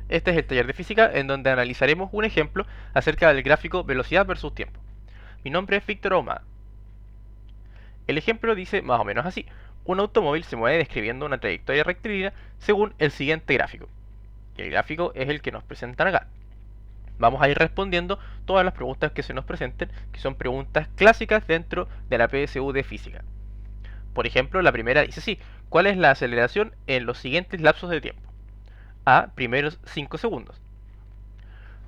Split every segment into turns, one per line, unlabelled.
Este es el taller de física en donde analizaremos un ejemplo acerca del gráfico velocidad versus tiempo. Mi nombre es Víctor Ahumada. El ejemplo dice más o menos así. Un automóvil se mueve describiendo una trayectoria rectilínea según el siguiente gráfico. Y el gráfico es el que nos presentan acá. Vamos a ir respondiendo todas las preguntas que se nos presenten, que son preguntas clásicas dentro de la PSU de física. Por ejemplo, la primera dice así: ¿cuál es la aceleración en los siguientes lapsos de tiempo? A, primeros 5 segundos.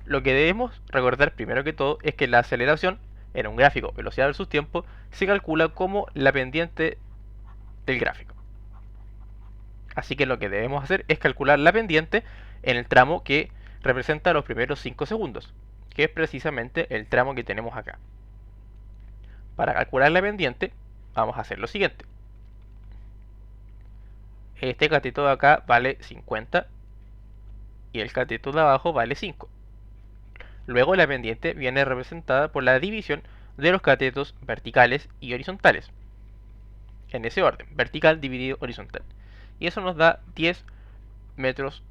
Lo que debemos recordar primero que todo es que la aceleración en un gráfico velocidad versus tiempo se calcula como la pendiente del gráfico. Así que lo que debemos hacer es calcular la pendiente en el tramo que representa los primeros 5 segundos, que es precisamente el tramo que tenemos acá. Para calcular la pendiente vamos a hacer lo siguiente. Este cateto de acá vale 50 y el cateto de abajo vale 5. Luego la pendiente viene representada por la división de los catetos verticales y horizontales. En ese orden, vertical dividido horizontal. Y eso nos da 10 metros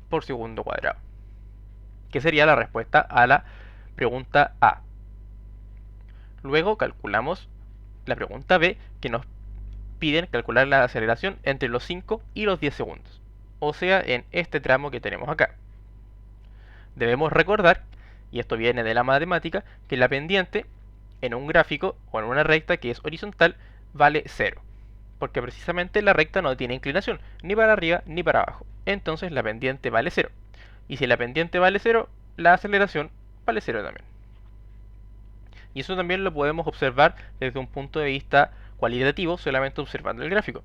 por segundo cuadrado, que sería la respuesta a la pregunta A. Luego calculamos la pregunta B, que nos piden calcular la aceleración entre los 5 y los 10 segundos, o sea, en este tramo que tenemos acá. Debemos recordar, y esto viene de la matemática, que la pendiente en un gráfico o en una recta que es horizontal vale 0, porque precisamente la recta no tiene inclinación, ni para arriba ni para abajo. Entonces la pendiente vale 0. Y si la pendiente vale 0, la aceleración vale 0 también. Y eso también lo podemos observar desde un punto de vista cualitativo, solamente observando el gráfico.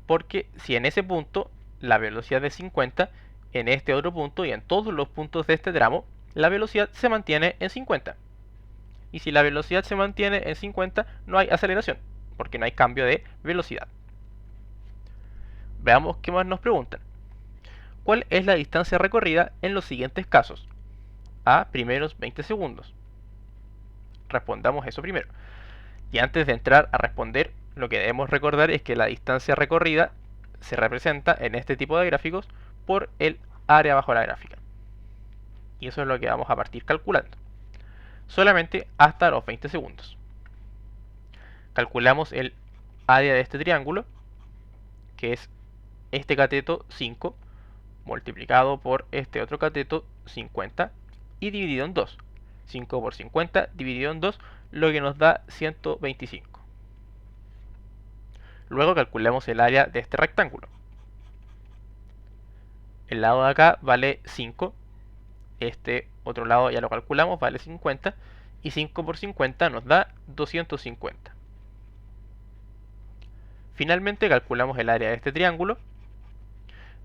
Porque si en ese punto la velocidad es 50, en este otro punto y en todos los puntos de este tramo, la velocidad se mantiene en 50. Y si la velocidad se mantiene en 50, no hay aceleración, porque no hay cambio de velocidad. Veamos qué más nos preguntan. ¿Cuál es la distancia recorrida en los siguientes casos? A, primeros 20 segundos. Respondamos eso primero. Y antes de entrar a responder, lo que debemos recordar es que la distancia recorrida se representa en este tipo de gráficos por el área bajo la gráfica. Y eso es lo que vamos a partir calculando. Solamente hasta los 20 segundos. Calculamos el área de este triángulo, que es este cateto 5, multiplicado por este otro cateto 50 y dividido en 2. 5 por 50 dividido en 2, lo que nos da 125. Luego calculamos el área de este rectángulo. El lado de acá vale 5, este otro lado ya lo calculamos, vale 50, y 5 por 50 nos da 250. Finalmente calculamos el área de este triángulo,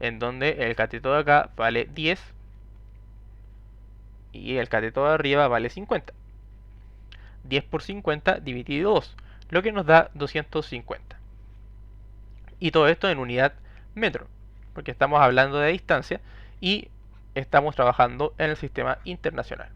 en donde el cateto de acá vale 10 y el cateto de arriba vale 50. 10 por 50 dividido 2, lo que nos da 250. Y todo esto en unidad metro, porque estamos hablando de distancia y estamos trabajando en el sistema internacional.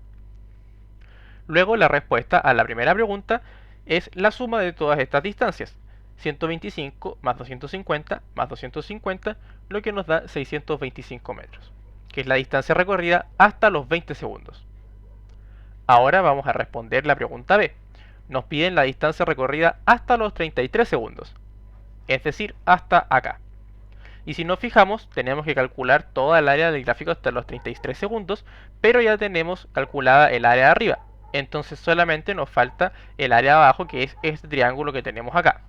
Luego la respuesta a la primera pregunta es la suma de todas estas distancias. 125 más 250 más 250, lo que nos da 625 metros, que es la distancia recorrida hasta los 20 segundos. Ahora vamos a responder la pregunta B. Nos piden la distancia recorrida hasta los 33 segundos, es decir, hasta acá. Y si nos fijamos, tenemos que calcular toda el área del gráfico hasta los 33 segundos, pero ya tenemos calculada el área de arriba. Entonces solamente nos falta el área de abajo, que es este triángulo que tenemos acá.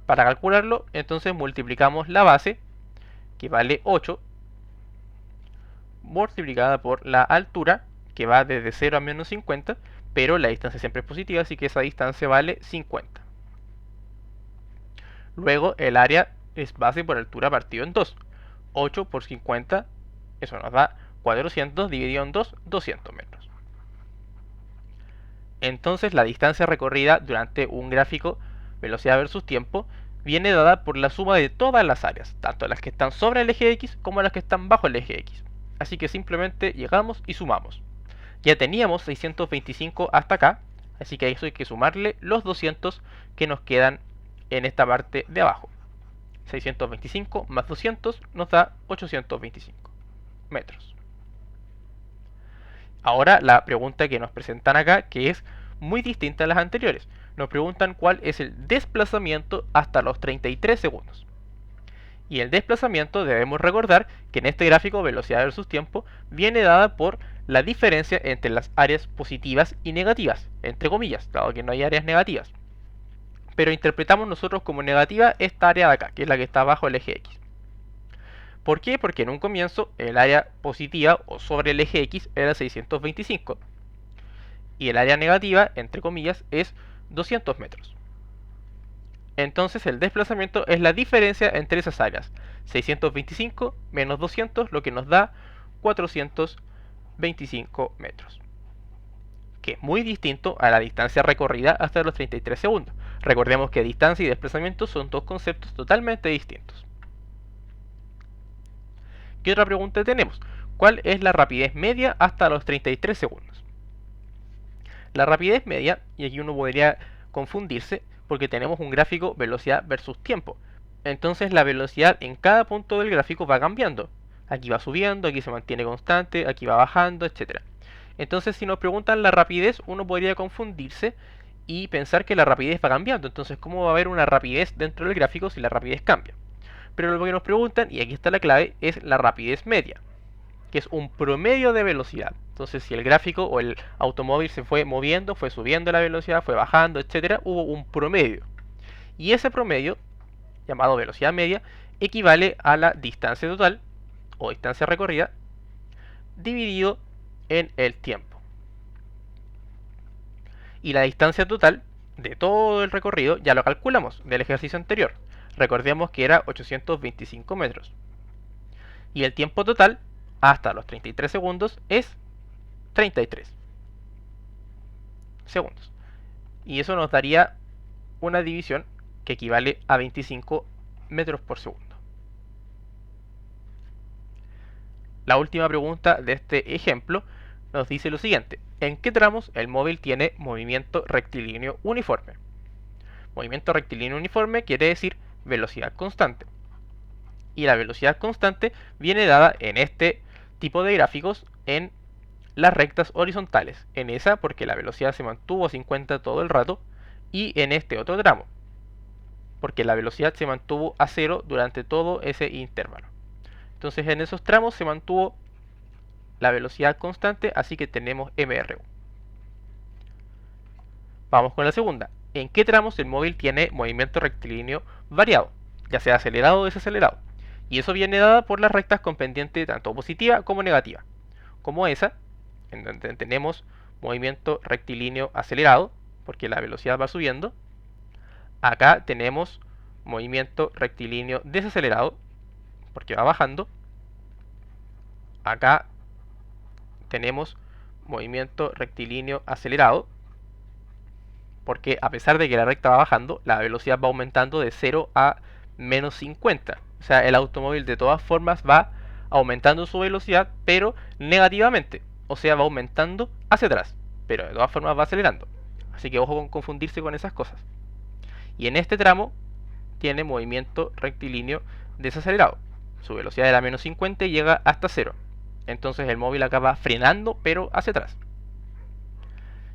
Para calcularlo, entonces multiplicamos la base, que vale 8, multiplicada por la altura, que va desde 0 a menos 50, pero la distancia siempre es positiva, así que esa distancia vale 50. Luego el área es base por altura partido en 2. 8 por 50, eso nos da 400 dividido en 2, 200 metros. Entonces la distancia recorrida durante un gráfico velocidad versus tiempo viene dada por la suma de todas las áreas, tanto las que están sobre el eje X como las que están bajo el eje X. Así que simplemente llegamos y sumamos. Ya teníamos 625 hasta acá, así que a eso hay que sumarle los 200 que nos quedan en esta parte de abajo. 625 más 200 nos da 825. metros. Ahora la pregunta que nos presentan acá, que es muy distinta a las anteriores. Nos preguntan cuál es el desplazamiento hasta los 33 segundos. Y el desplazamiento debemos recordar que en este gráfico velocidad versus tiempo viene dada por la diferencia entre las áreas positivas y negativas, entre comillas, dado que no hay áreas negativas. Pero interpretamos nosotros como negativa esta área de acá, que es la que está bajo el eje X. ¿Por qué? Porque en un comienzo el área positiva o sobre el eje X era 625 y el área negativa, entre comillas, es 200 metros. Entonces el desplazamiento es la diferencia entre esas áreas, 625 menos 200, lo que nos da 425 metros, que es muy distinto a la distancia recorrida hasta los 33 segundos. Recordemos que distancia y desplazamiento son dos conceptos totalmente distintos. ¿Qué otra pregunta tenemos? ¿Cuál es la rapidez media hasta los 33 segundos? La rapidez media, y aquí uno podría confundirse porque tenemos un gráfico velocidad versus tiempo. Entonces la velocidad en cada punto del gráfico va cambiando. Aquí va subiendo, aquí se mantiene constante, aquí va bajando, etc. Entonces si nos preguntan la rapidez, uno podría confundirse y pensar que la rapidez va cambiando. Entonces, ¿cómo va a haber una rapidez dentro del gráfico si la rapidez cambia? Pero lo que nos preguntan, y aquí está la clave, es la rapidez media, que es un promedio de velocidad. Entonces, si el gráfico o el automóvil se fue moviendo, fue subiendo la velocidad, fue bajando, etcétera, hubo un promedio. Y ese promedio, llamado velocidad media, equivale a la distancia total o distancia recorrida dividido en el tiempo. Y la distancia total de todo el recorrido ya lo calculamos del ejercicio anterior. Recordemos que era 825 metros. Y el tiempo total hasta los 33 segundos es 33 segundos. Y eso nos daría una división que equivale a 25 metros por segundo. La última pregunta de este ejemplo nos dice lo siguiente: ¿en qué tramos el móvil tiene movimiento rectilíneo uniforme? Movimiento rectilíneo uniforme quiere decir velocidad constante. Y la velocidad constante viene dada en este tipo de gráficos en las rectas horizontales. En esa porque la velocidad se mantuvo a 50 todo el rato, y en este otro tramo porque la velocidad se mantuvo a 0 durante todo ese intervalo. Entonces en esos tramos se mantuvo la velocidad constante, así que tenemos MRU. Vamos con la segunda. ¿En qué tramos el móvil tiene movimiento rectilíneo variado, ya sea acelerado o desacelerado? Y eso viene dada por las rectas con pendiente tanto positiva como negativa, como esa, en donde tenemos movimiento rectilíneo acelerado, porque la velocidad va subiendo. Acá tenemos movimiento rectilíneo desacelerado, porque va bajando. Acá tenemos movimiento rectilíneo acelerado, porque a pesar de que la recta va bajando, la velocidad va aumentando de 0 a menos 50. O sea, el automóvil de todas formas va aumentando su velocidad, pero negativamente. O sea, va aumentando hacia atrás, pero de todas formas va acelerando. Así que ojo con confundirse con esas cosas. Y en este tramo tiene movimiento rectilíneo desacelerado. Su velocidad era menos 50 y llega hasta 0. Entonces el móvil acaba frenando, pero hacia atrás.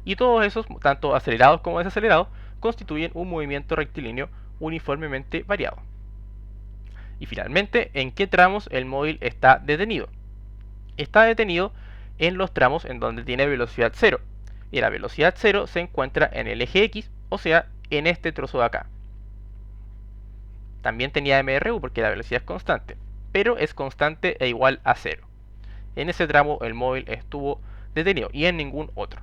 Y todos esos, tanto acelerados como desacelerados, constituyen un movimiento rectilíneo uniformemente variado. Y finalmente, ¿en qué tramos el móvil está detenido? Está detenido en los tramos en donde tiene velocidad 0. Y la velocidad 0 se encuentra en el eje X, o sea, en este trozo de acá. También tenía MRU porque la velocidad es constante, pero es constante e igual a 0. En ese tramo el móvil estuvo detenido y en ningún otro.